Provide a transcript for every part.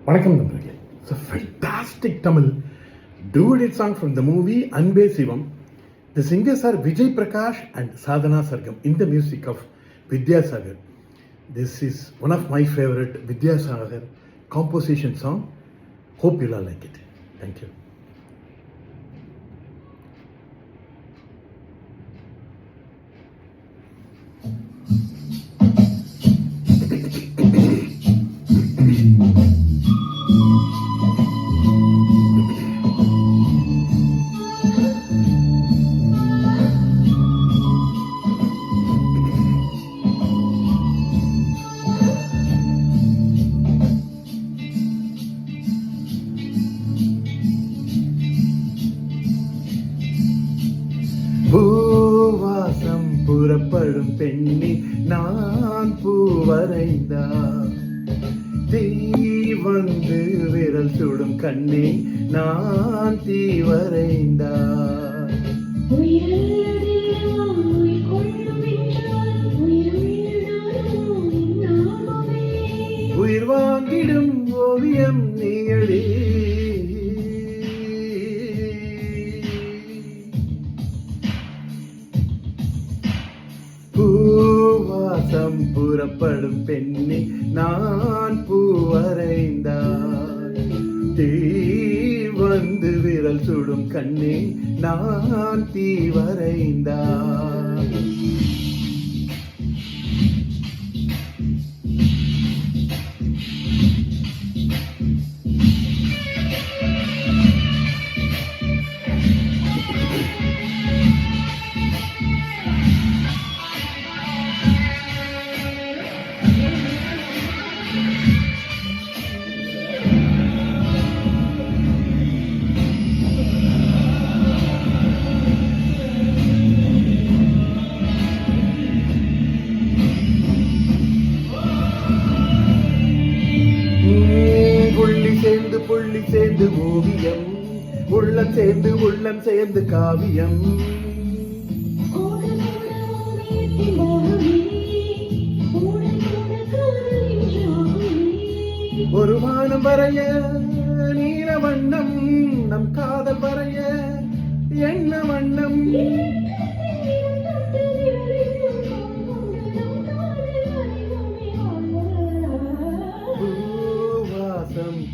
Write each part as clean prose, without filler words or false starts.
வணக்கம் நண்பர்களே. It's a fantastic Tamil duet song from the movie Anbe Sivam. The singers are Vijay Prakash and Sadhana Sargam in the music of Vidyasagar. This is one of my favorite Vidyasagar composition song. Hope you'll all like it. Thank you. பூவாசம் புறப்படும் பெண்ணி நான் பூவரைந்தா தீ வந்து விரல் சுடும் கண்ணே நான் தீவரைந்தா உயிர் வாங்கிடும் ஓவியம் நீயடி பூவாசம் புறப்படும் பெண்ணே நான் பூவரைந்தார் தீ வந்து விரல் சுடும் கண்ணே நான் தீவரைந்தார் புள்ளி சேர்ந்து ஓவியம் உள்ளம் சேர்ந்து உள்ளம் சேர்ந்து காவியம் ஒரு வானம் வரைய நீல வண்ணம் நம் காதல் வரைய என்ன வண்ணம்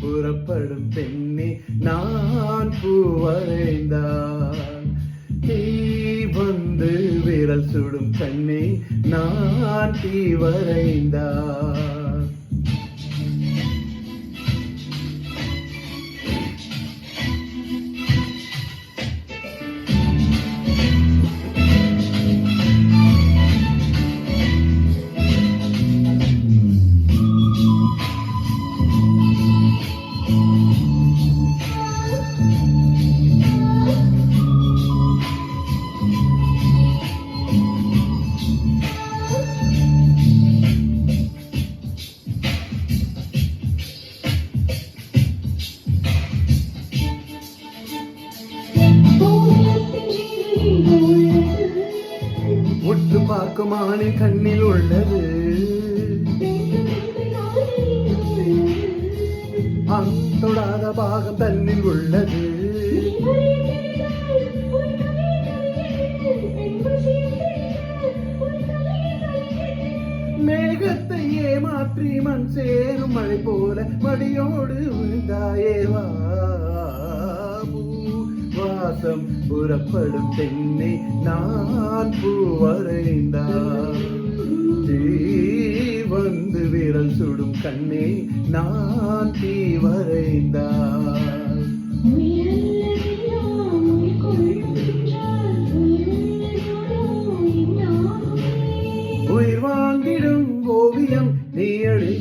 புறப்படும் பெண்ணே நான் பூவரைந்தான் தீ வந்து விரல் சுடும் கண்ணே நான் தீவரைந்தான் உற்று பார்க்கும் ஆணின் கண்ணில் உள்ளது தொடாத பாகம் தன்னில் உள்ளது மேகத்தை ஏமாற்றி மண் சேரும் மழை போல மடியோடு விழுந்தாயேவா வாசம் புறப்படும் பெண்ணே நான் பூவரைந்தார் தீ வந்து விரல் சுடும் கண்ணே நான் தீவரைந்தார் உயிர் வாங்கிடும் ஓவியம் நீயடி